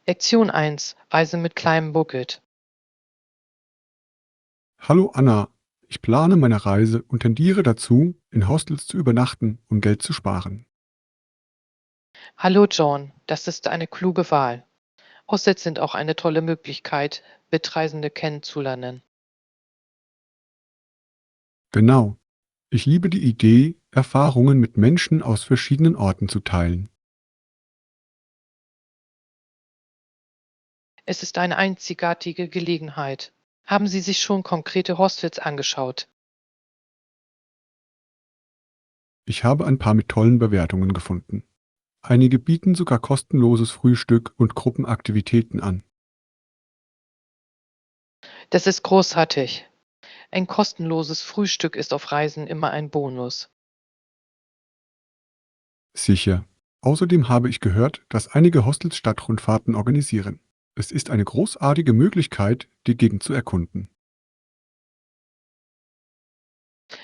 Lektion 1: Reise mit kleinem Bucket. Hallo Anna, ich plane meine Reise und tendiere dazu, in Hostels zu übernachten, um Geld zu sparen. Hallo John, das ist eine kluge Wahl. Hostels sind auch eine tolle Möglichkeit, Mitreisende kennenzulernen. Genau, ich liebe die Idee, Erfahrungen mit Menschen aus verschiedenen Orten zu teilen. Es ist eine einzigartige Gelegenheit. Haben Sie sich schon konkrete Hostels angeschaut? Ich habe ein paar mit tollen Bewertungen gefunden. Einige bieten sogar kostenloses Frühstück und Gruppenaktivitäten an. Das ist großartig. Ein kostenloses Frühstück ist auf Reisen immer ein Bonus. Sicher. Außerdem habe ich gehört, dass einige Hostels Stadtrundfahrten organisieren. Es ist eine großartige Möglichkeit, die Gegend zu erkunden.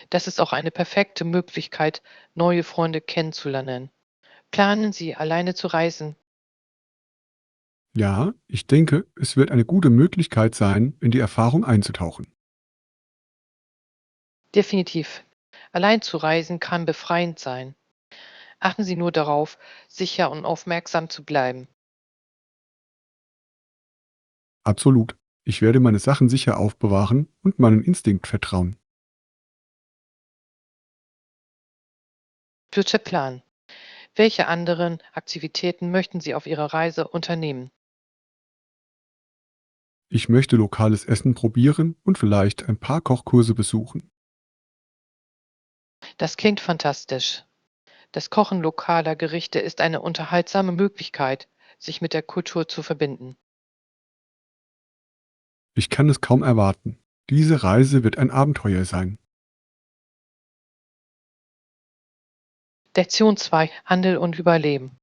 Das ist auch eine perfekte Möglichkeit, neue Freunde kennenzulernen. Planen Sie, alleine zu reisen? Ja, ich denke, es wird eine gute Möglichkeit sein, in die Erfahrung einzutauchen. Definitiv. Allein zu reisen kann befreiend sein. Achten Sie nur darauf, sicher und aufmerksam zu bleiben. Absolut. Ich werde meine Sachen sicher aufbewahren und meinem Instinkt vertrauen. Guter Plan. Welche anderen Aktivitäten möchten Sie auf Ihrer Reise unternehmen? Ich möchte lokales Essen probieren und vielleicht ein paar Kochkurse besuchen. Das klingt fantastisch. Das Kochen lokaler Gerichte ist eine unterhaltsame Möglichkeit, sich mit der Kultur zu verbinden. Ich kann es kaum erwarten. Diese Reise wird ein Abenteuer sein. Lektion 2: Handel und Überleben.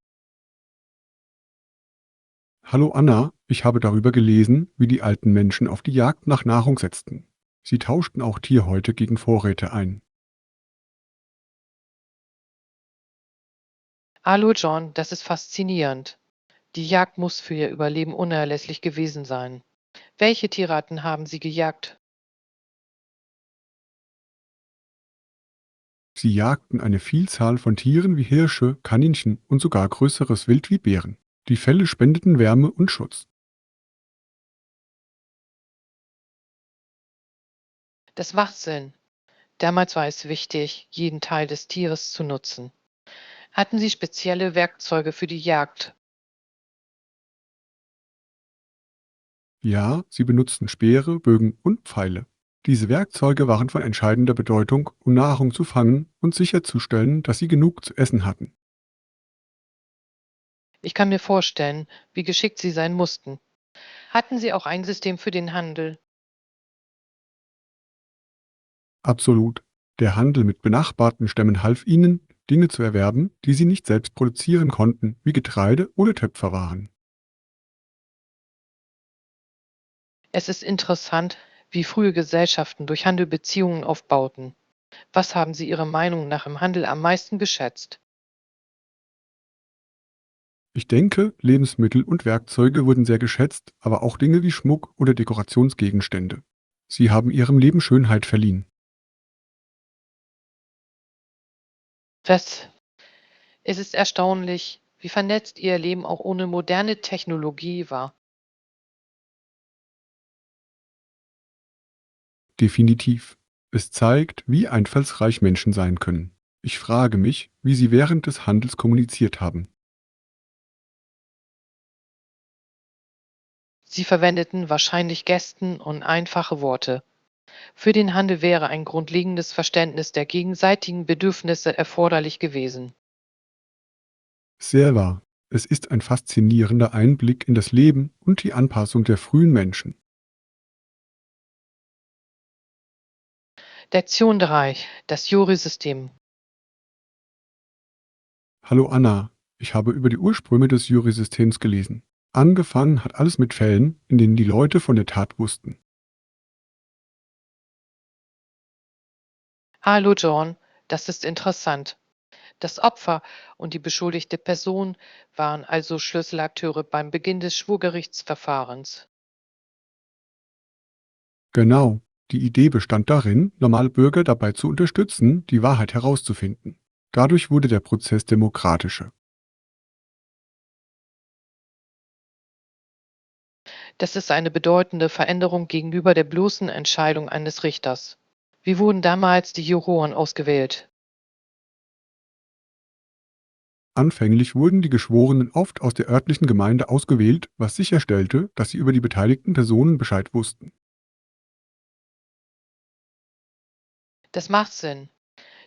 Hallo Anna, ich habe darüber gelesen, wie die alten Menschen auf die Jagd nach Nahrung setzten. Sie tauschten auch Tierhäute gegen Vorräte ein. Hallo John, das ist faszinierend. Die Jagd muss für Ihr Überleben unerlässlich gewesen sein. Welche Tierarten haben Sie gejagt? Sie jagten eine Vielzahl von Tieren wie Hirsche, Kaninchen und sogar größeres Wild wie Bären. Die Felle spendeten Wärme und Schutz. Das macht Sinn. Damals war es wichtig, jeden Teil des Tieres zu nutzen. Hatten Sie spezielle Werkzeuge für die Jagd? Ja, sie benutzten Speere, Bögen und Pfeile. Diese Werkzeuge waren von entscheidender Bedeutung, um Nahrung zu fangen und sicherzustellen, dass sie genug zu essen hatten. Ich kann mir vorstellen, wie geschickt Sie sein mussten. Hatten Sie auch ein System für den Handel? Absolut. Der Handel mit benachbarten Stämmen half ihnen, Dinge zu erwerben, die sie nicht selbst produzieren konnten, wie Getreide oder Töpferwaren. Es ist interessant, wie frühe Gesellschaften durch Handel Beziehungen aufbauten. Was haben Sie Ihrer Meinung nach im Handel am meisten geschätzt? Ich denke, Lebensmittel und Werkzeuge wurden sehr geschätzt, aber auch Dinge wie Schmuck oder Dekorationsgegenstände. Sie haben ihrem Leben Schönheit verliehen. Was? Es ist erstaunlich, wie vernetzt Ihr Leben auch ohne moderne Technologie war. Definitiv. Es zeigt, wie einfallsreich Menschen sein können. Ich frage mich, wie sie während des Handels kommuniziert haben. Sie verwendeten wahrscheinlich Gesten und einfache Worte. Für den Handel wäre ein grundlegendes Verständnis der gegenseitigen Bedürfnisse erforderlich gewesen. Sehr wahr. Es ist ein faszinierender Einblick in das Leben und die Anpassung der frühen Menschen. Lektion 3: Das Jury-System. Hallo Anna, ich habe über die Ursprünge des Jurysystems gelesen. Angefangen hat alles mit Fällen, in denen die Leute von der Tat wussten. Hallo John, das ist interessant. Das Opfer und die beschuldigte Person waren also Schlüsselakteure beim Beginn des Schwurgerichtsverfahrens. Genau. Die Idee bestand darin, normale Bürger dabei zu unterstützen, die Wahrheit herauszufinden. Dadurch wurde der Prozess demokratischer. Das ist eine bedeutende Veränderung gegenüber der bloßen Entscheidung eines Richters. Wie wurden damals die Juroren ausgewählt? Anfänglich wurden die Geschworenen oft aus der örtlichen Gemeinde ausgewählt, was sicherstellte, dass sie über die beteiligten Personen Bescheid wussten. Das macht Sinn.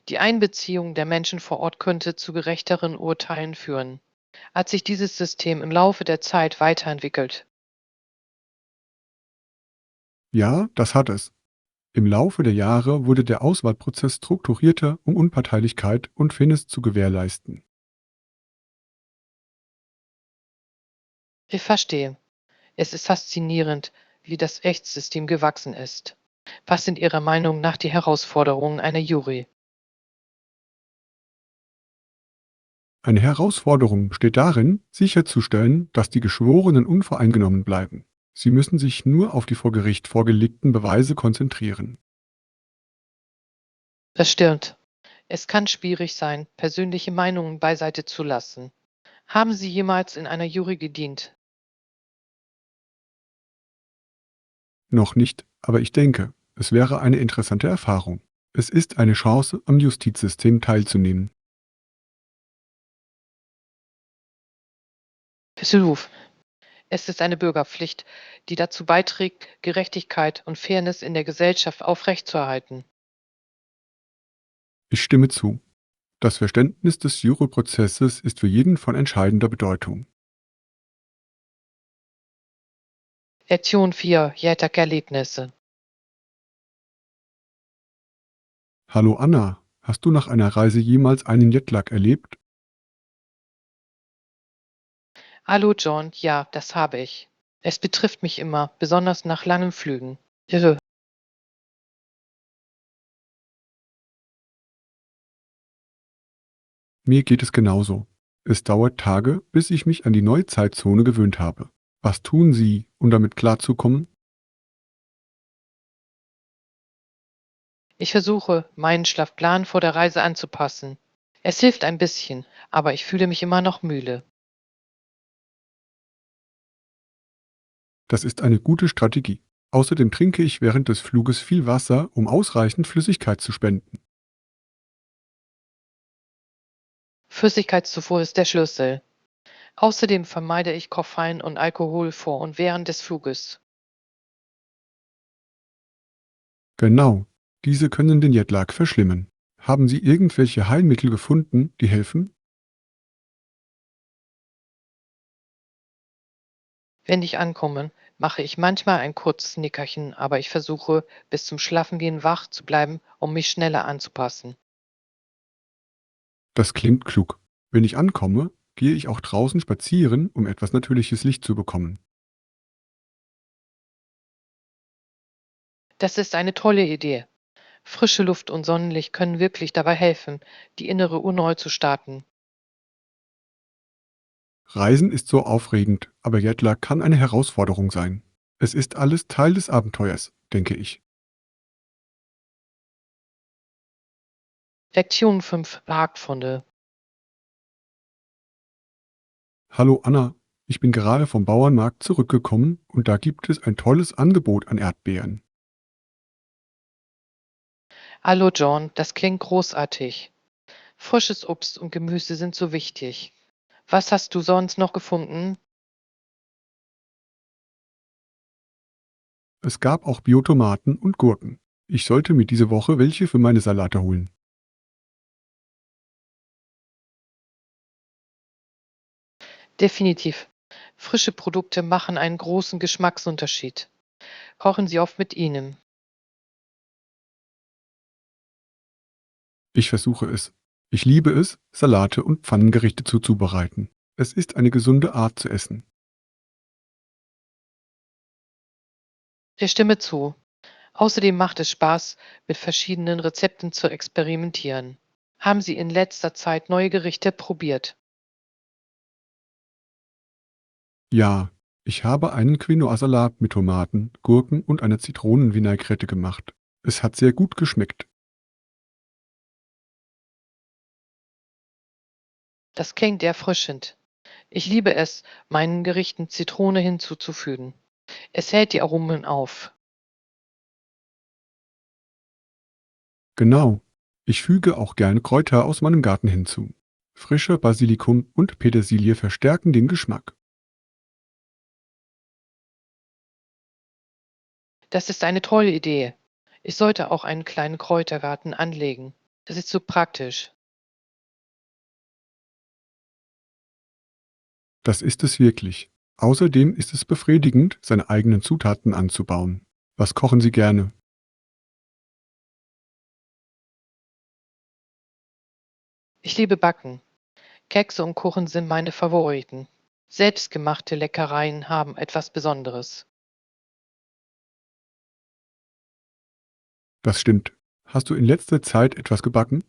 Die Einbeziehung der Menschen vor Ort könnte zu gerechteren Urteilen führen. Hat sich dieses System im Laufe der Zeit weiterentwickelt? Ja, das hat es. Im Laufe der Jahre wurde der Auswahlprozess strukturierter, um Unparteilichkeit und Fairness zu gewährleisten. Ich verstehe. Es ist faszinierend, wie das Rechtssystem gewachsen ist. Was sind Ihrer Meinung nach die Herausforderungen einer Jury? Eine Herausforderung besteht darin, sicherzustellen, dass die Geschworenen unvoreingenommen bleiben. Sie müssen sich nur auf die vor Gericht vorgelegten Beweise konzentrieren. Das stimmt. Es kann schwierig sein, persönliche Meinungen beiseite zu lassen. Haben Sie jemals in einer Jury gedient? Noch nicht, aber ich denke, es wäre eine interessante Erfahrung. Es ist eine Chance, am Justizsystem teilzunehmen. Versuch. Es ist eine Bürgerpflicht, die dazu beiträgt, Gerechtigkeit und Fairness in der Gesellschaft aufrechtzuerhalten. Ich stimme zu. Das Verständnis des Juryprozesses ist für jeden von entscheidender Bedeutung. Lektion 4. Jetag-Erlebnisse. Hallo Anna, hast du nach einer Reise jemals einen Jetlag erlebt? Hallo John, ja, das habe ich. Es betrifft mich immer, besonders nach langen Flügen. Irre. Mir geht es genauso. Es dauert Tage, bis ich mich an die neue Zeitzone gewöhnt habe. Was tun Sie, um damit klarzukommen? Ich versuche, meinen Schlafplan vor der Reise anzupassen. Es hilft ein bisschen, aber ich fühle mich immer noch müde. Das ist eine gute Strategie. Außerdem trinke ich während des Fluges viel Wasser, um ausreichend Flüssigkeit zu spenden. Flüssigkeitszufuhr ist der Schlüssel. Außerdem vermeide ich Koffein und Alkohol vor und während des Fluges. Genau, diese können den Jetlag verschlimmen. Haben Sie irgendwelche Heilmittel gefunden, die helfen? Wenn ich ankomme, mache ich manchmal ein kurzes Nickerchen, aber ich versuche, bis zum Schlafengehen wach zu bleiben, um mich schneller anzupassen. Das klingt klug. Wenn ich ankomme, gehe ich auch draußen spazieren, um etwas natürliches Licht zu bekommen. Das ist eine tolle Idee. Frische Luft und Sonnenlicht können wirklich dabei helfen, die innere Uhr neu zu starten. Reisen ist so aufregend, aber Jetlag kann eine Herausforderung sein. Es ist alles Teil des Abenteuers, denke ich. Lektion 5. Jagdfunde. Hallo Anna, ich bin gerade vom Bauernmarkt zurückgekommen und da gibt es ein tolles Angebot an Erdbeeren. Hallo John, das klingt großartig. Frisches Obst und Gemüse sind so wichtig. Was hast du sonst noch gefunden? Es gab auch Biotomaten und Gurken. Ich sollte mir diese Woche welche für meine Salate holen. Definitiv. Frische Produkte machen einen großen Geschmacksunterschied. Kochen Sie oft mit ihnen. Ich versuche es. Ich liebe es, Salate und Pfannengerichte zuzubereiten. Es ist eine gesunde Art zu essen. Ich stimme zu. Außerdem macht es Spaß, mit verschiedenen Rezepten zu experimentieren. Haben Sie in letzter Zeit neue Gerichte probiert? Ja, ich habe einen Quinoa-Salat mit Tomaten, Gurken und einer Zitronenvinaigrette gemacht. Es hat sehr gut geschmeckt. Das klingt erfrischend. Ich liebe es, meinen Gerichten Zitrone hinzuzufügen. Es hält die Aromen auf. Genau. Ich füge auch gerne Kräuter aus meinem Garten hinzu. Frische Basilikum und Petersilie verstärken den Geschmack. Das ist eine tolle Idee. Ich sollte auch einen kleinen Kräutergarten anlegen. Das ist so praktisch. Das ist es wirklich. Außerdem ist es befriedigend, seine eigenen Zutaten anzubauen. Was kochen Sie gerne? Ich liebe Backen. Kekse und Kuchen sind meine Favoriten. Selbstgemachte Leckereien haben etwas Besonderes. Das stimmt. Hast du in letzter Zeit etwas gebacken?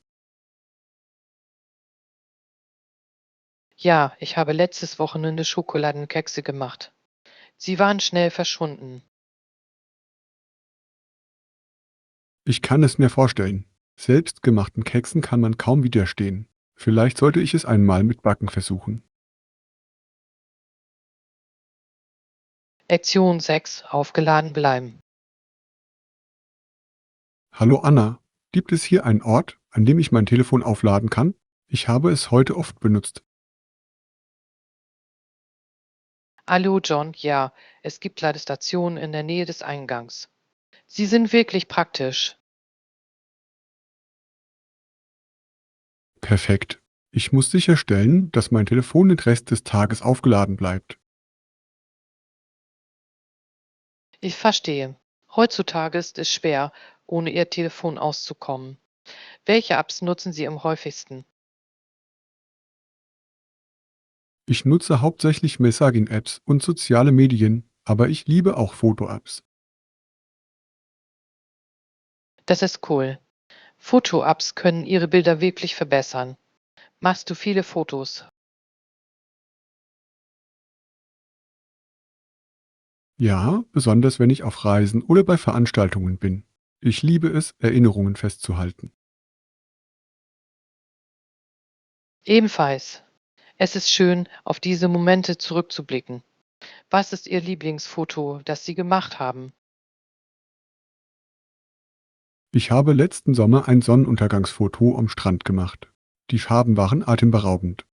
Ja, ich habe letztes Wochenende Schokoladenkekse gemacht. Sie waren schnell verschwunden. Ich kann es mir vorstellen. Selbstgemachten Keksen kann man kaum widerstehen. Vielleicht sollte ich es einmal mit Backen versuchen. Lektion 6: Aufgeladen bleiben. Hallo Anna, gibt es hier einen Ort, an dem ich mein Telefon aufladen kann? Ich habe es heute oft benutzt. Hallo John, ja, es gibt Ladestationen in der Nähe des Eingangs. Sie sind wirklich praktisch. Perfekt. Ich muss sicherstellen, dass mein Telefon den Rest des Tages aufgeladen bleibt. Ich verstehe. Heutzutage ist es schwer, ohne Ihr Telefon auszukommen. Welche Apps nutzen Sie am häufigsten? Ich nutze hauptsächlich Messaging-Apps und soziale Medien, aber ich liebe auch Foto-Apps. Das ist cool. Foto-Apps können Ihre Bilder wirklich verbessern. Machst du viele Fotos? Ja, besonders wenn ich auf Reisen oder bei Veranstaltungen bin. Ich liebe es, Erinnerungen festzuhalten. Ebenfalls. Es ist schön, auf diese Momente zurückzublicken. Was ist Ihr Lieblingsfoto, das Sie gemacht haben? Ich habe letzten Sommer ein Sonnenuntergangsfoto am Strand gemacht. Die Farben waren atemberaubend.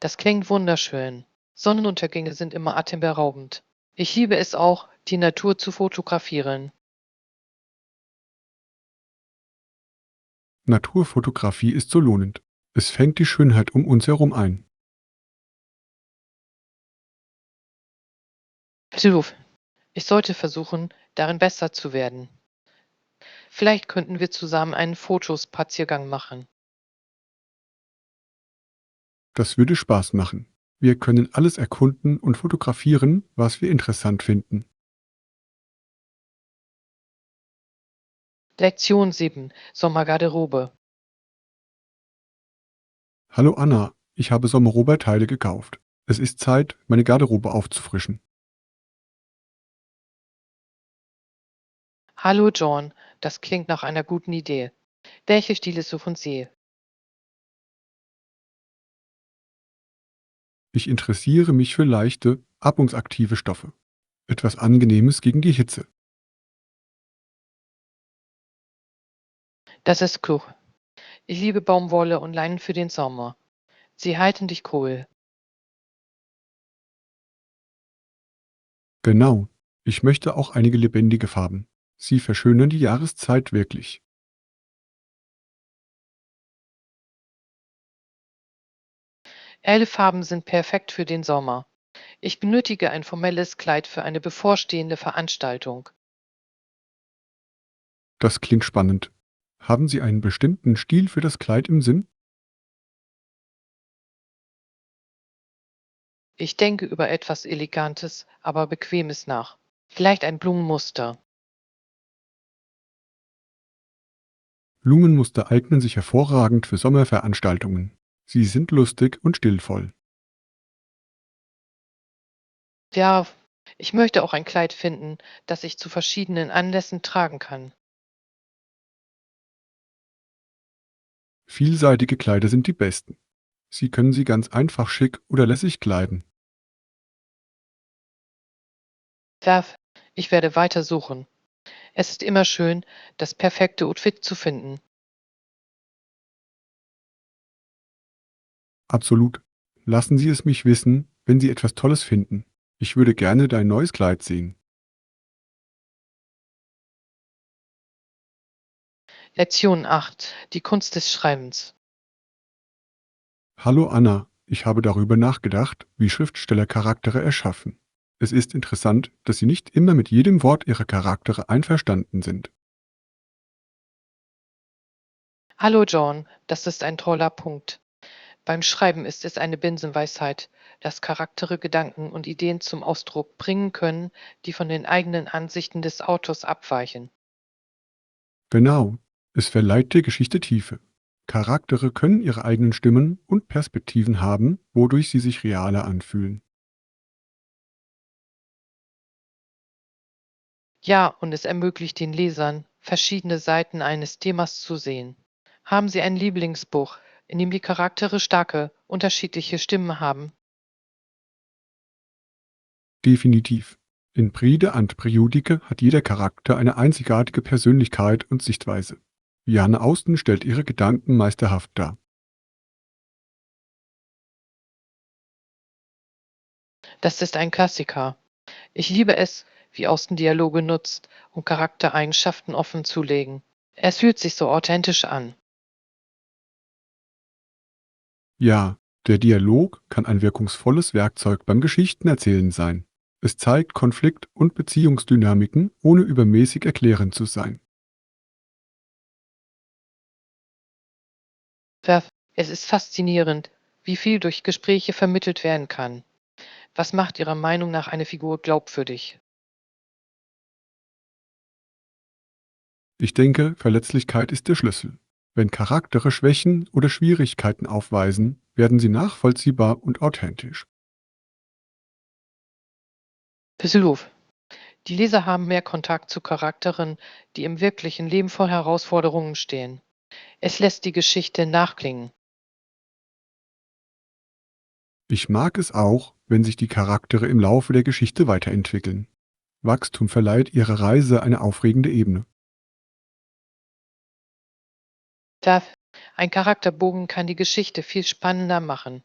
Das klingt wunderschön. Sonnenuntergänge sind immer atemberaubend. Ich liebe es auch, die Natur zu fotografieren. Naturfotografie ist so lohnend. Es fängt die Schönheit um uns herum ein. Du, ich sollte versuchen, darin besser zu werden. Vielleicht könnten wir zusammen einen Fotospaziergang machen. Das würde Spaß machen. Wir können alles erkunden und fotografieren, was wir interessant finden. Lektion 7: Sommergarderobe. Hallo Anna, ich habe Sommerroberteile gekauft. Es ist Zeit, meine Garderobe aufzufrischen. Hallo John, das klingt nach einer guten Idee. Welche Stile suchen Sie? Ich interessiere mich für leichte, atmungsaktive Stoffe. Etwas Angenehmes gegen die Hitze. Das ist klug. Ich liebe Baumwolle und Leinen für den Sommer. Sie halten dich cool. Genau. Ich möchte auch einige lebendige Farben. Sie verschönern die Jahreszeit wirklich. Helle Farben sind perfekt für den Sommer. Ich benötige ein formelles Kleid für eine bevorstehende Veranstaltung. Das klingt spannend. Haben Sie einen bestimmten Stil für das Kleid im Sinn? Ich denke über etwas Elegantes, aber Bequemes nach. Vielleicht ein Blumenmuster. Blumenmuster eignen sich hervorragend für Sommerveranstaltungen. Sie sind lustig und stilvoll. Ja, ich möchte auch ein Kleid finden, das ich zu verschiedenen Anlässen tragen kann. Vielseitige Kleider sind die besten. Sie können sie ganz einfach schick oder lässig kleiden. Ja, ich werde weiter suchen. Es ist immer schön, das perfekte Outfit zu finden. Absolut. Lassen Sie es mich wissen, wenn Sie etwas Tolles finden. Ich würde gerne dein neues Kleid sehen. Lektion 8: Die Kunst des Schreibens. Hallo Anna, ich habe darüber nachgedacht, wie Schriftsteller Charaktere erschaffen. Es ist interessant, dass sie nicht immer mit jedem Wort ihrer Charaktere einverstanden sind. Hallo John, das ist ein toller Punkt. Beim Schreiben ist es eine Binsenweisheit, dass Charaktere Gedanken und Ideen zum Ausdruck bringen können, die von den eigenen Ansichten des Autors abweichen. Genau, es verleiht der Geschichte Tiefe. Charaktere können ihre eigenen Stimmen und Perspektiven haben, wodurch sie sich realer anfühlen. Ja, und es ermöglicht den Lesern, verschiedene Seiten eines Themas zu sehen. Haben Sie ein Lieblingsbuch, in dem die Charaktere starke, unterschiedliche Stimmen haben? Definitiv. In Bride and Priudike hat jeder Charakter eine einzigartige Persönlichkeit und Sichtweise. Jane Austen stellt ihre Gedanken meisterhaft dar. Das ist ein Klassiker. Ich liebe es, wie Austen Dialoge nutzt, um Charaktereigenschaften offenzulegen. Es fühlt sich so authentisch an. Ja, der Dialog kann ein wirkungsvolles Werkzeug beim Geschichtenerzählen sein. Es zeigt Konflikt- und Beziehungsdynamiken, ohne übermäßig erklärend zu sein. Es ist faszinierend, wie viel durch Gespräche vermittelt werden kann. Was macht Ihrer Meinung nach eine Figur glaubwürdig? Ich denke, Verletzlichkeit ist der Schlüssel. Wenn Charaktere Schwächen oder Schwierigkeiten aufweisen, werden sie nachvollziehbar und authentisch. Pessiluf. Die Leser haben mehr Kontakt zu Charakteren, die im wirklichen Leben vor Herausforderungen stehen. Es lässt die Geschichte nachklingen. Ich mag es auch, wenn sich die Charaktere im Laufe der Geschichte weiterentwickeln. Wachstum verleiht ihrer Reise eine aufregende Ebene. Da ein Charakterbogen kann die Geschichte viel spannender machen.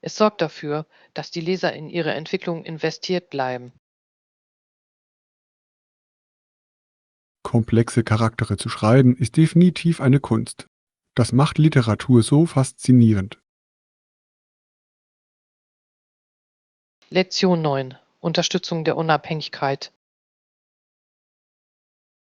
Es sorgt dafür, dass die Leser in ihre Entwicklung investiert bleiben. Komplexe Charaktere zu schreiben ist definitiv eine Kunst. Das macht Literatur so faszinierend. Lektion 9: Unterstützung der Unabhängigkeit.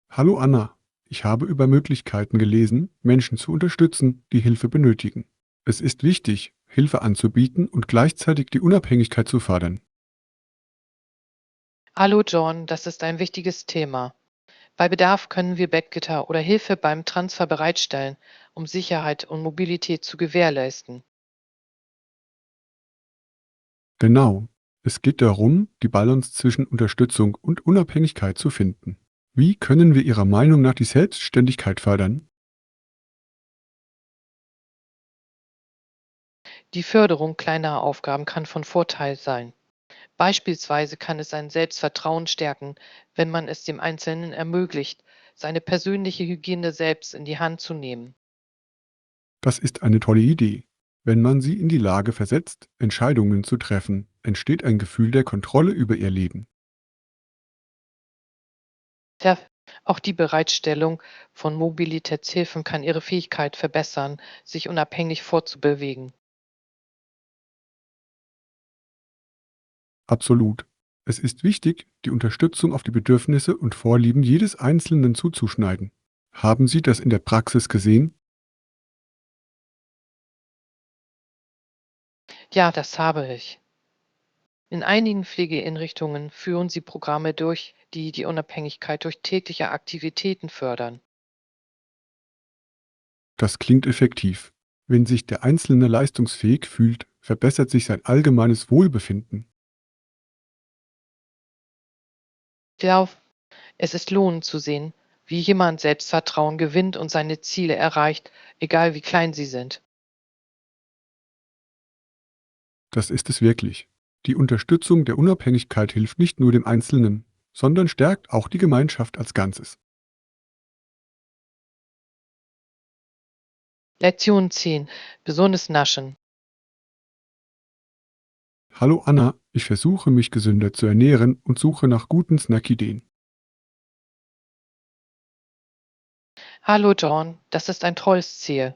Hallo Anna, ich habe über Möglichkeiten gelesen, Menschen zu unterstützen, die Hilfe benötigen. Es ist wichtig, Hilfe anzubieten und gleichzeitig die Unabhängigkeit zu fördern. Hallo John, das ist ein wichtiges Thema. Bei Bedarf können wir Bettgitter oder Hilfe beim Transfer bereitstellen, um Sicherheit und Mobilität zu gewährleisten. Genau, es geht darum, die Balance zwischen Unterstützung und Unabhängigkeit zu finden. Wie können wir Ihrer Meinung nach die Selbstständigkeit fördern? Die Förderung kleiner Aufgaben kann von Vorteil sein. Beispielsweise kann es sein Selbstvertrauen stärken, wenn man es dem Einzelnen ermöglicht, seine persönliche Hygiene selbst in die Hand zu nehmen. Das ist eine tolle Idee. Wenn man sie in die Lage versetzt, Entscheidungen zu treffen, entsteht ein Gefühl der Kontrolle über ihr Leben. Ja, auch die Bereitstellung von Mobilitätshilfen kann ihre Fähigkeit verbessern, sich unabhängig fortzubewegen. Absolut. Es ist wichtig, die Unterstützung auf die Bedürfnisse und Vorlieben jedes Einzelnen zuzuschneiden. Haben Sie das in der Praxis gesehen? Ja, das habe ich. In einigen Pflegeeinrichtungen führen sie Programme durch, die die Unabhängigkeit durch tägliche Aktivitäten fördern. Das klingt effektiv. Wenn sich der Einzelne leistungsfähig fühlt, verbessert sich sein allgemeines Wohlbefinden. Ich glaube, es ist lohnend zu sehen, wie jemand Selbstvertrauen gewinnt und seine Ziele erreicht, egal wie klein sie sind. Das ist es wirklich. Die Unterstützung der Unabhängigkeit hilft nicht nur dem Einzelnen, sondern stärkt auch die Gemeinschaft als Ganzes. Lektion 10. Gesundes Naschen. Hallo Anna, ich versuche mich gesünder zu ernähren und suche nach guten Snackideen. Hallo John, das ist ein tolles Ziel.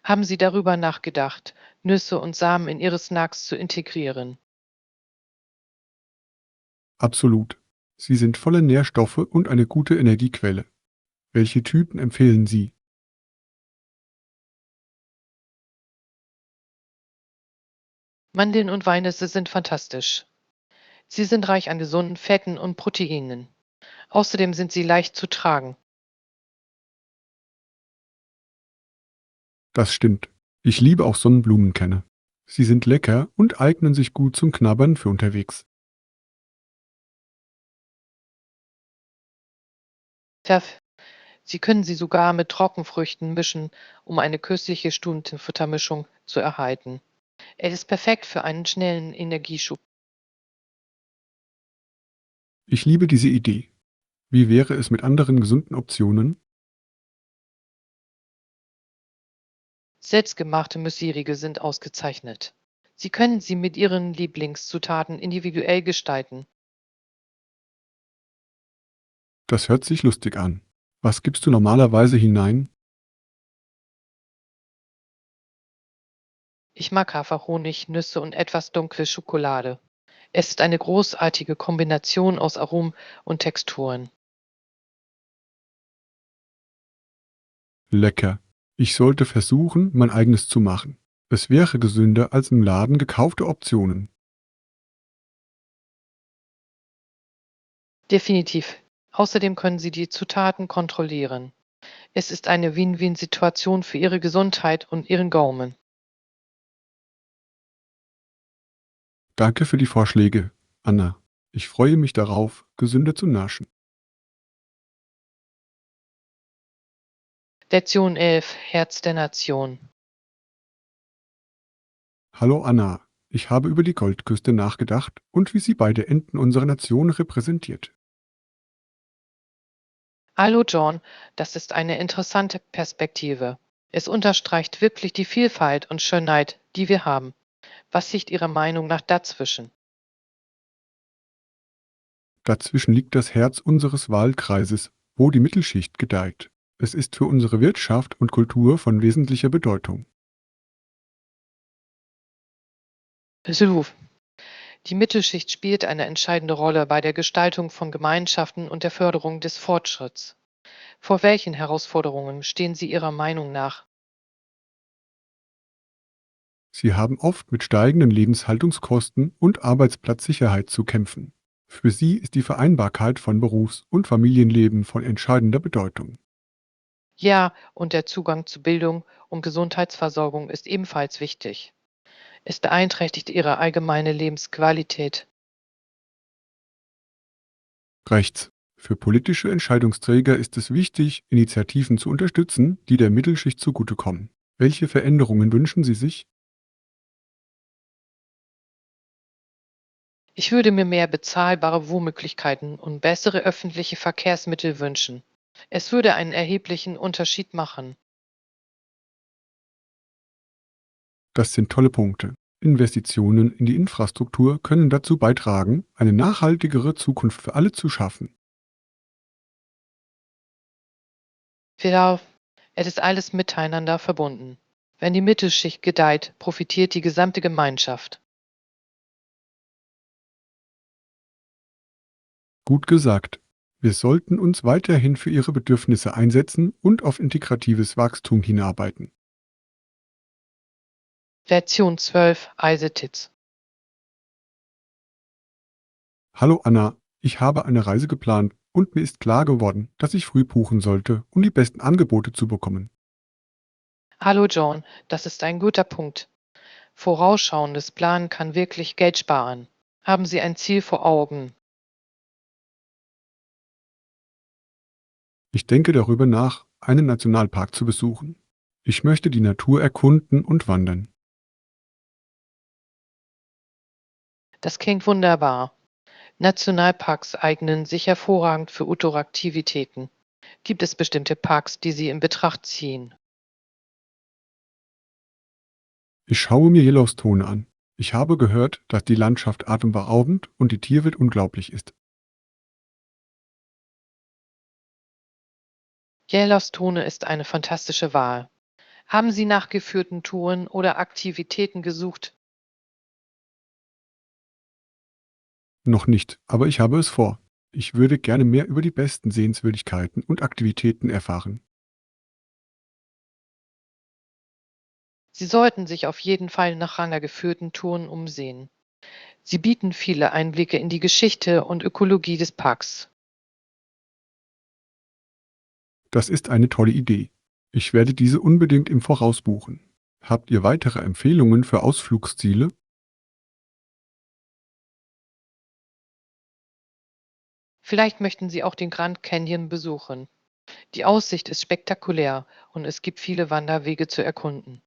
Haben Sie darüber nachgedacht, Nüsse und Samen in Ihre Snacks zu integrieren? Absolut. Sie sind voller Nährstoffe und eine gute Energiequelle. Welche Typen empfehlen Sie? Mandeln und Walnüsse sind fantastisch. Sie sind reich an gesunden Fetten und Proteinen. Außerdem sind sie leicht zu tragen. Das stimmt. Ich liebe auch Sonnenblumenkerne. Sie sind lecker und eignen sich gut zum Knabbern für unterwegs. Verf Sie können sie sogar mit Trockenfrüchten mischen, um eine köstliche Stundenfuttermischung zu erhalten. Es ist perfekt für einen schnellen Energieschub. Ich liebe diese Idee. Wie wäre es mit anderen gesunden Optionen? Selbstgemachte Müsliriegel sind ausgezeichnet. Sie können sie mit Ihren Lieblingszutaten individuell gestalten. Das hört sich lustig an. Was gibst du normalerweise hinein? Ich mag Haferhonig, Nüsse und etwas dunkle Schokolade. Es ist eine großartige Kombination aus Aromen und Texturen. Lecker. Ich sollte versuchen, mein eigenes zu machen. Es wäre gesünder als im Laden gekaufte Optionen. Definitiv. Außerdem können Sie die Zutaten kontrollieren. Es ist eine Win-Win-Situation für Ihre Gesundheit und Ihren Gaumen. Danke für die Vorschläge, Anna. Ich freue mich darauf, gesünder zu naschen. Lektion 11. Herz der Nation. Hallo Anna. Ich habe über die Goldküste nachgedacht und wie sie beide Enden unserer Nation repräsentiert. Hallo John, das ist eine interessante Perspektive. Es unterstreicht wirklich die Vielfalt und Schönheit, die wir haben. Was liegt Ihrer Meinung nach dazwischen? Dazwischen liegt das Herz unseres Wahlkreises, wo die Mittelschicht gedeiht. Es ist für unsere Wirtschaft und Kultur von wesentlicher Bedeutung. Besuch. Die Mittelschicht spielt eine entscheidende Rolle bei der Gestaltung von Gemeinschaften und der Förderung des Fortschritts. Vor welchen Herausforderungen stehen Sie Ihrer Meinung nach? Sie haben oft mit steigenden Lebenshaltungskosten und Arbeitsplatzsicherheit zu kämpfen. Für sie ist die Vereinbarkeit von Berufs- und Familienleben von entscheidender Bedeutung. Ja, und der Zugang zu Bildung und Gesundheitsversorgung ist ebenfalls wichtig. Es beeinträchtigt ihre allgemeine Lebensqualität. Rechts. Für politische Entscheidungsträger ist es wichtig, Initiativen zu unterstützen, die der Mittelschicht zugutekommen. Welche Veränderungen wünschen Sie sich? Ich würde mir mehr bezahlbare Wohnmöglichkeiten und bessere öffentliche Verkehrsmittel wünschen. Es würde einen erheblichen Unterschied machen. Das sind tolle Punkte. Investitionen in die Infrastruktur können dazu beitragen, eine nachhaltigere Zukunft für alle zu schaffen. Vielleicht, es ist alles miteinander verbunden. Wenn die Mittelschicht gedeiht, profitiert die gesamte Gemeinschaft. Gut gesagt. Wir sollten uns weiterhin für ihre Bedürfnisse einsetzen und auf integratives Wachstum hinarbeiten. Lektion 12. Eisetitz. Hallo Anna, ich habe eine Reise geplant und mir ist klar geworden, dass ich früh buchen sollte, um die besten Angebote zu bekommen. Hallo John, das ist ein guter Punkt. Vorausschauendes Planen kann wirklich Geld sparen. Haben Sie ein Ziel vor Augen? Ich denke darüber nach, einen Nationalpark zu besuchen. Ich möchte die Natur erkunden und wandern. Das klingt wunderbar. Nationalparks eignen sich hervorragend für Outdoor-Aktivitäten. Gibt es bestimmte Parks, die Sie in Betracht ziehen? Ich schaue mir Yellowstone an. Ich habe gehört, dass die Landschaft atemberaubend und die Tierwelt unglaublich ist. Yellowstone ist eine fantastische Wahl. Haben Sie nach geführten Touren oder Aktivitäten gesucht? Noch nicht, aber ich habe es vor. Ich würde gerne mehr über die besten Sehenswürdigkeiten und Aktivitäten erfahren. Sie sollten sich auf jeden Fall nach einer geführten Touren umsehen. Sie bieten viele Einblicke in die Geschichte und Ökologie des Parks. Das ist eine tolle Idee. Ich werde diese unbedingt im Voraus buchen. Habt ihr weitere Empfehlungen für Ausflugsziele? Vielleicht möchten Sie auch den Grand Canyon besuchen. Die Aussicht ist spektakulär und es gibt viele Wanderwege zu erkunden.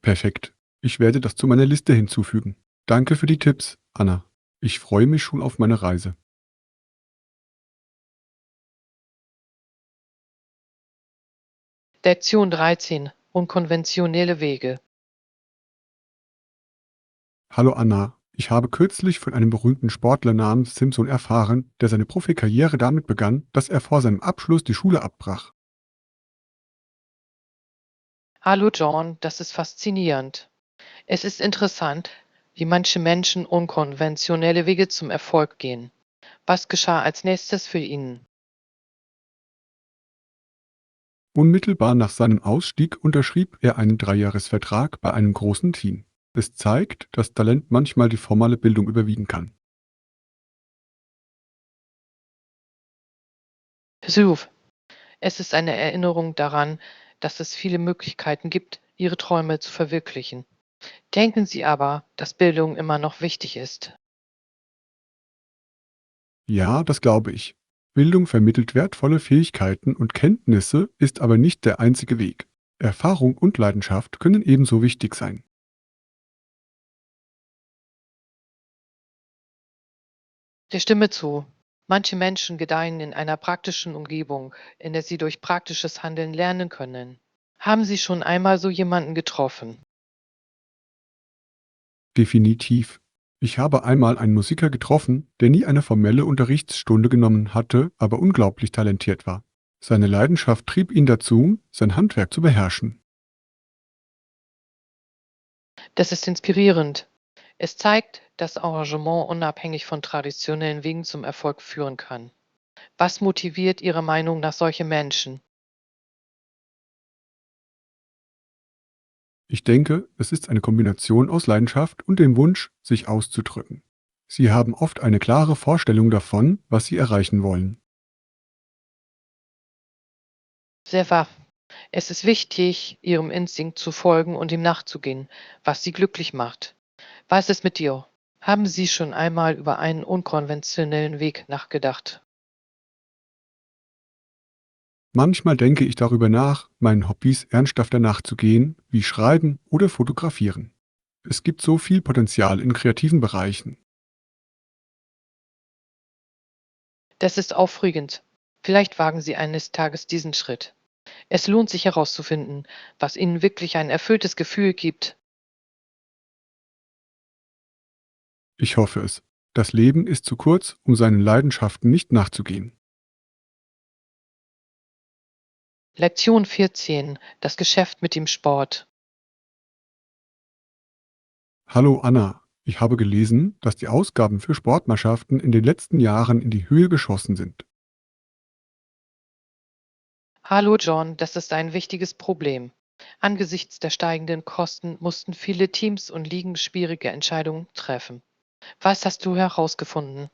Perfekt. Ich werde das zu meiner Liste hinzufügen. Danke für die Tipps, Anna. Ich freue mich schon auf meine Reise. Lektion 13. Unkonventionelle Wege. Hallo Anna. Ich habe kürzlich von einem berühmten Sportler namens Simpson erfahren, der seine Profikarriere damit begann, dass er vor seinem Abschluss die Schule abbrach. Hallo John, das ist faszinierend. Es ist interessant, wie manche Menschen unkonventionelle Wege zum Erfolg gehen. Was geschah als nächstes für ihn? Unmittelbar nach seinem Ausstieg unterschrieb er einen Dreijahresvertrag bei einem großen Team. Es zeigt, dass Talent manchmal die formale Bildung überwiegen kann. Suf, es ist eine Erinnerung daran, dass es viele Möglichkeiten gibt, Ihre Träume zu verwirklichen. Denken Sie aber, dass Bildung immer noch wichtig ist. Ja, das glaube ich. Bildung vermittelt wertvolle Fähigkeiten und Kenntnisse, ist aber nicht der einzige Weg. Erfahrung und Leidenschaft können ebenso wichtig sein. Der Stimme zu. Manche Menschen gedeihen in einer praktischen Umgebung, in der sie durch praktisches Handeln lernen können. Haben Sie schon einmal so jemanden getroffen? Definitiv. Ich habe einmal einen Musiker getroffen, der nie eine formelle Unterrichtsstunde genommen hatte, aber unglaublich talentiert war. Seine Leidenschaft trieb ihn dazu, sein Handwerk zu beherrschen. Das ist inspirierend. Es zeigt, dass Engagement unabhängig von traditionellen Wegen zum Erfolg führen kann. Was motiviert Ihrer Meinung nach solche Menschen? Ich denke, es ist eine Kombination aus Leidenschaft und dem Wunsch, sich auszudrücken. Sie haben oft eine klare Vorstellung davon, was sie erreichen wollen. Sehr wahr. Es ist wichtig, Ihrem Instinkt zu folgen und ihm nachzugehen, was Sie glücklich macht. Was ist mit dir? Haben Sie schon einmal über einen unkonventionellen Weg nachgedacht? Manchmal denke ich darüber nach, meinen Hobbys ernsthafter nachzugehen, wie Schreiben oder Fotografieren. Es gibt so viel Potenzial in kreativen Bereichen. Das ist aufregend. Vielleicht wagen Sie eines Tages diesen Schritt. Es lohnt sich herauszufinden, was Ihnen wirklich ein erfülltes Gefühl gibt. Ich hoffe es. Das Leben ist zu kurz, um seinen Leidenschaften nicht nachzugehen. Lektion 14. Das Geschäft mit dem Sport. Hallo Anna, ich habe gelesen, dass die Ausgaben für Sportmannschaften in den letzten Jahren in die Höhe geschossen sind. Hallo John, das ist ein wichtiges Problem. Angesichts der steigenden Kosten mussten viele Teams und Ligen schwierige Entscheidungen treffen. Was hast du herausgefunden?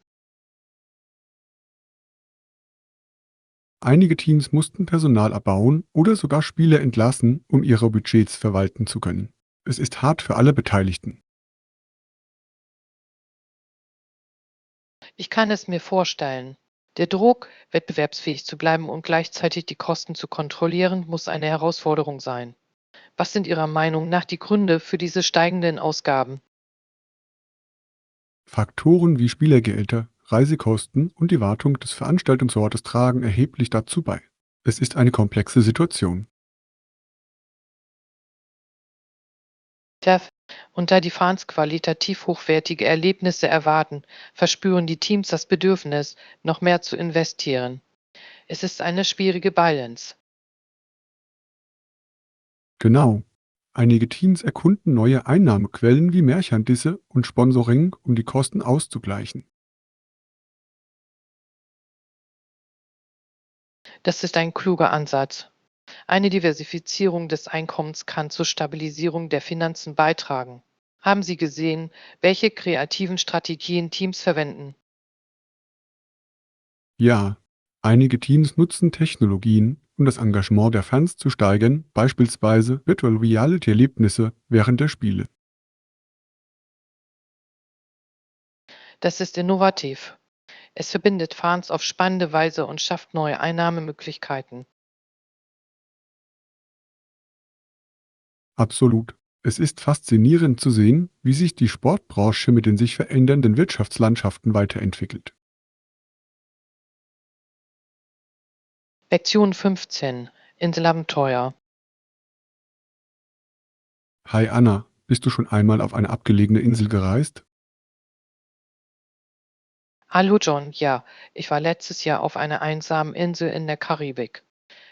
Einige Teams mussten Personal abbauen oder sogar Spieler entlassen, um ihre Budgets verwalten zu können. Es ist hart für alle Beteiligten. Ich kann es mir vorstellen. Der Druck, wettbewerbsfähig zu bleiben und gleichzeitig die Kosten zu kontrollieren, muss eine Herausforderung sein. Was sind Ihrer Meinung nach die Gründe für diese steigenden Ausgaben? Faktoren wie Spielergehälter, Reisekosten und die Wartung des Veranstaltungsortes tragen erheblich dazu bei. Es ist eine komplexe Situation. Tja, und da die Fans qualitativ hochwertige Erlebnisse erwarten, verspüren die Teams das Bedürfnis, noch mehr zu investieren. Es ist eine schwierige Balance. Genau. Einige Teams erkunden neue Einnahmequellen wie Merchandise und Sponsoring, um die Kosten auszugleichen. Das ist ein kluger Ansatz. Eine Diversifizierung des Einkommens kann zur Stabilisierung der Finanzen beitragen. Haben Sie gesehen, welche kreativen Strategien Teams verwenden? Ja, einige Teams nutzen Technologien, um das Engagement der Fans zu steigern, beispielsweise Virtual Reality Erlebnisse während der Spiele. Das ist innovativ. Es verbindet Fans auf spannende Weise und schafft neue Einnahmemöglichkeiten. Absolut. Es ist faszinierend zu sehen, wie sich die Sportbranche mit den sich verändernden Wirtschaftslandschaften weiterentwickelt. Lektion 15. Inselabenteuer. Hi Anna, bist du schon einmal auf eine abgelegene Insel gereist? Hallo John, ja, ich war letztes Jahr auf einer einsamen Insel in der Karibik.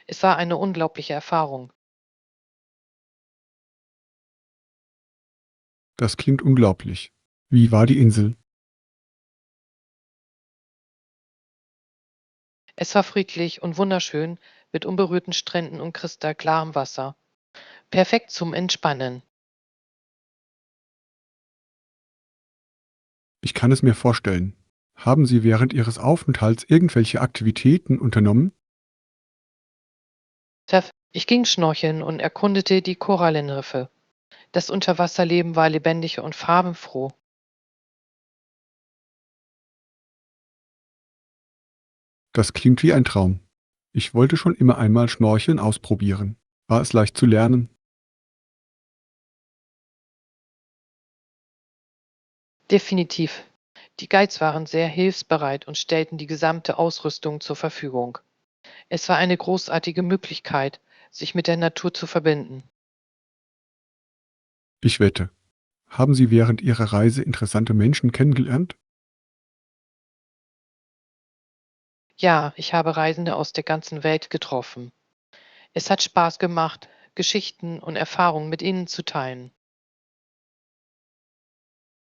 Es war eine unglaubliche Erfahrung. Das klingt unglaublich. Wie war die Insel? Es war friedlich und wunderschön mit unberührten Stränden und kristallklarem Wasser. Perfekt zum Entspannen. Ich kann es mir vorstellen. Haben Sie während Ihres Aufenthalts irgendwelche Aktivitäten unternommen? Ich ging schnorcheln und erkundete die Korallenriffe. Das Unterwasserleben war lebendig und farbenfroh. Das klingt wie ein Traum. Ich wollte schon immer einmal Schnorcheln ausprobieren. War es leicht zu lernen? Definitiv. Die Guides waren sehr hilfsbereit und stellten die gesamte Ausrüstung zur Verfügung. Es war eine großartige Möglichkeit, sich mit der Natur zu verbinden. Ich wette. Haben Sie während Ihrer Reise interessante Menschen kennengelernt? Ja, ich habe Reisende aus der ganzen Welt getroffen. Es hat Spaß gemacht, Geschichten und Erfahrungen mit ihnen zu teilen.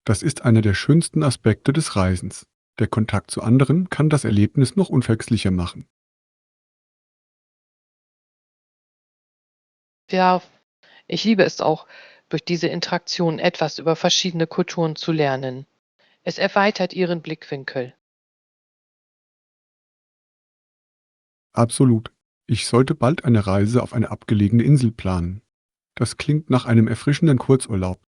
Das ist einer der schönsten Aspekte des Reisens. Der Kontakt zu anderen kann das Erlebnis noch unvergesslicher machen. Ja, ich liebe es auch, durch diese Interaktion etwas über verschiedene Kulturen zu lernen. Es erweitert ihren Blickwinkel. Absolut. Ich sollte bald eine Reise auf eine abgelegene Insel planen. Das klingt nach einem erfrischenden Kurzurlaub.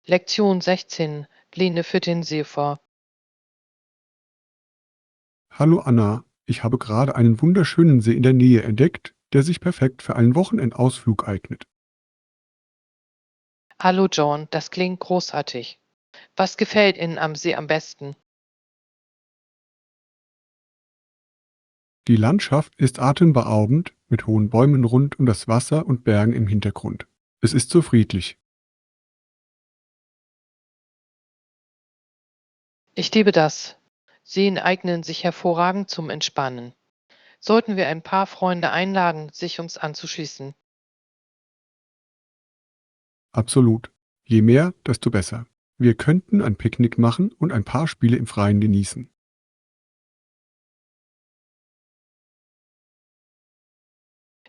Lektion 16. Pläne für den Seefor. Hallo Anna, ich habe gerade einen wunderschönen See in der Nähe entdeckt, der sich perfekt für einen Wochenendausflug eignet. Hallo John, das klingt großartig. Was gefällt Ihnen am See am besten? Die Landschaft ist atemberaubend, mit hohen Bäumen rund um das Wasser und Bergen im Hintergrund. Es ist so friedlich. Ich liebe das. Seen eignen sich hervorragend zum Entspannen. Sollten wir ein paar Freunde einladen, sich uns anzuschließen. Absolut. Je mehr, desto besser. Wir könnten ein Picknick machen und ein paar Spiele im Freien genießen.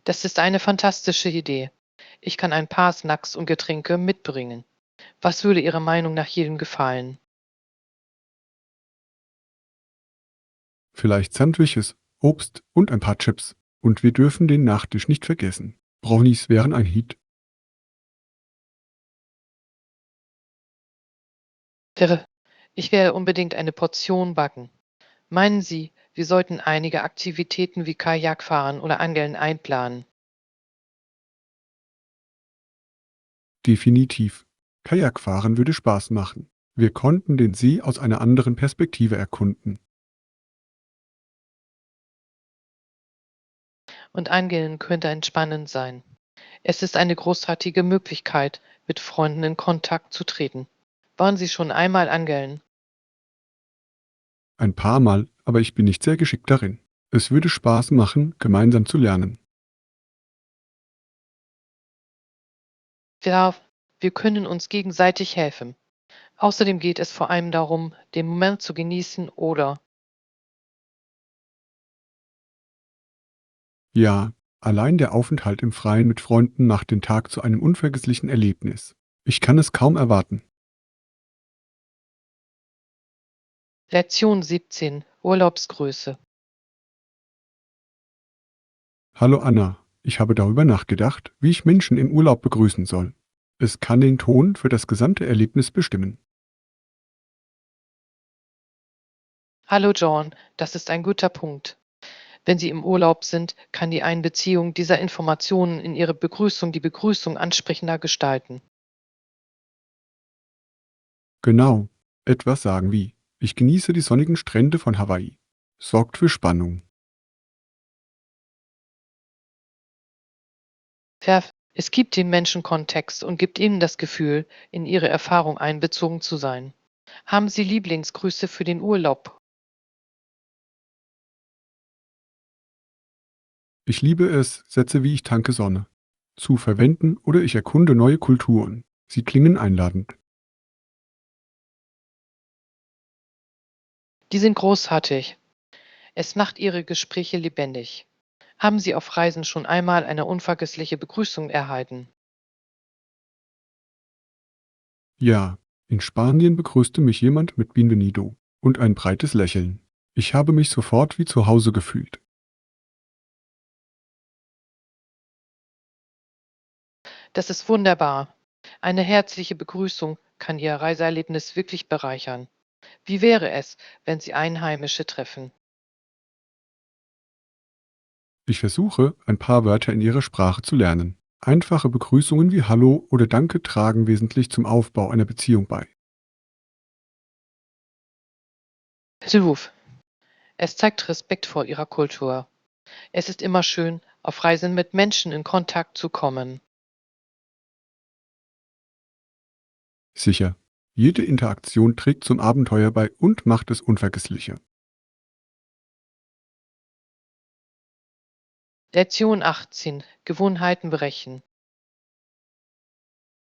Das ist eine fantastische Idee. Ich kann ein paar Snacks und Getränke mitbringen. Was würde Ihrer Meinung nach jedem gefallen? Vielleicht Sandwiches, Obst und ein paar Chips. Und wir dürfen den Nachtisch nicht vergessen. Brownies wären ein Hit. Wäre, ich werde unbedingt eine Portion backen. Meinen Sie, wir sollten einige Aktivitäten wie Kajakfahren oder Angeln einplanen? Definitiv. Kajakfahren würde Spaß machen. Wir konnten den See aus einer anderen Perspektive erkunden. Und Angeln könnte entspannend sein. Es ist eine großartige Möglichkeit, mit Freunden in Kontakt zu treten. Waren Sie schon einmal angeln? Ein paar Mal, aber ich bin nicht sehr geschickt darin. Es würde Spaß machen, gemeinsam zu lernen. Ja, wir können uns gegenseitig helfen. Außerdem geht es vor allem darum, den Moment zu genießen oder Ja, allein der Aufenthalt im Freien mit Freunden macht den Tag zu einem unvergesslichen Erlebnis. Ich kann es kaum erwarten. Lektion 17 Urlaubsgröße. Hallo Anna, ich habe darüber nachgedacht, wie ich Menschen im Urlaub begrüßen soll. Es kann den Ton für das gesamte Erlebnis bestimmen. Hallo John, das ist ein guter Punkt. Wenn Sie im Urlaub sind, kann die Einbeziehung dieser Informationen in Ihre Begrüßung die Begrüßung ansprechender gestalten. Genau, etwas sagen wie, ich genieße die sonnigen Strände von Hawaii. Sorgt für Spannung. Es gibt dem Menschen Kontext und gibt ihnen das Gefühl, in ihre Erfahrung einbezogen zu sein. Haben Sie Lieblingsgrüße für den Urlaub? Ich liebe es, Sätze wie ich tanke Sonne zu verwenden oder ich erkunde neue Kulturen. Sie klingen einladend. Die sind großartig. Es macht Ihre Gespräche lebendig. Haben Sie auf Reisen schon einmal eine unvergessliche Begrüßung erhalten? Ja, in Spanien begrüßte mich jemand mit Bienvenido und ein breites Lächeln. Ich habe mich sofort wie zu Hause gefühlt. Das ist wunderbar. Eine herzliche Begrüßung kann Ihr Reiseerlebnis wirklich bereichern. Wie wäre es, wenn Sie Einheimische treffen? Ich versuche, ein paar Wörter in ihrer Sprache zu lernen. Einfache Begrüßungen wie Hallo oder Danke tragen wesentlich zum Aufbau einer Beziehung bei. Hilf. Es zeigt Respekt vor Ihrer Kultur. Es ist immer schön, auf Reisen mit Menschen in Kontakt zu kommen. Sicher, jede Interaktion trägt zum Abenteuer bei und macht es unvergesslicher. Lektion 18. Gewohnheiten brechen.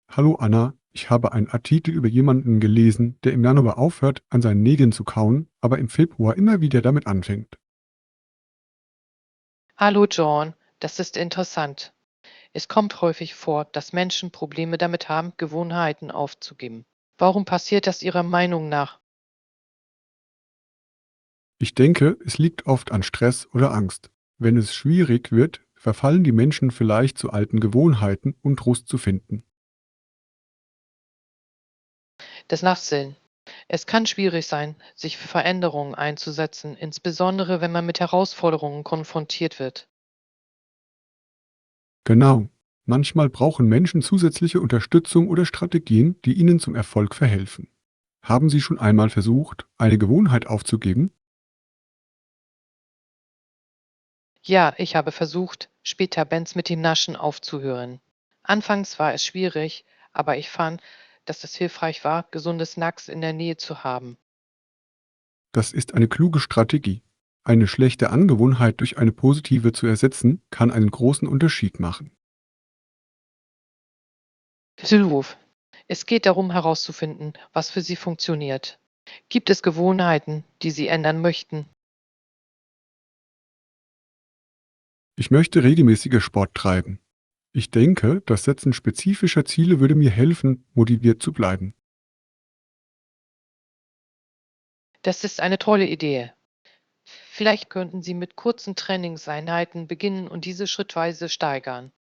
Hallo Anna, ich habe einen Artikel über jemanden gelesen, der im Januar aufhört, an seinen Nägeln zu kauen, aber im Februar immer wieder damit anfängt. Hallo John, das ist interessant. Es kommt häufig vor, dass Menschen Probleme damit haben, Gewohnheiten aufzugeben. Warum passiert das Ihrer Meinung nach? Ich denke, es liegt oft an Stress oder Angst. Wenn es schwierig wird, verfallen die Menschen vielleicht zu alten Gewohnheiten, um Trost zu finden. Das macht Sinn. Es kann schwierig sein, sich für Veränderungen einzusetzen, insbesondere wenn man mit Herausforderungen konfrontiert wird. Genau. Manchmal brauchen Menschen zusätzliche Unterstützung oder Strategien, die ihnen zum Erfolg verhelfen. Haben Sie schon einmal versucht, eine Gewohnheit aufzugeben? Ja, ich habe versucht, später Bands mit dem Naschen aufzuhören. Anfangs war es schwierig, aber ich fand, dass es hilfreich war, gesunde Snacks in der Nähe zu haben. Das ist eine kluge Strategie. Eine schlechte Angewohnheit durch eine positive zu ersetzen, kann einen großen Unterschied machen. Hilruf. Es geht darum herauszufinden, was für Sie funktioniert. Gibt es Gewohnheiten, die Sie ändern möchten? Ich möchte regelmäßiger Sport treiben. Ich denke, das Setzen spezifischer Ziele würde mir helfen, motiviert zu bleiben. Das ist eine tolle Idee. Vielleicht könnten Sie mit kurzen Trainingseinheiten beginnen und diese schrittweise steigern.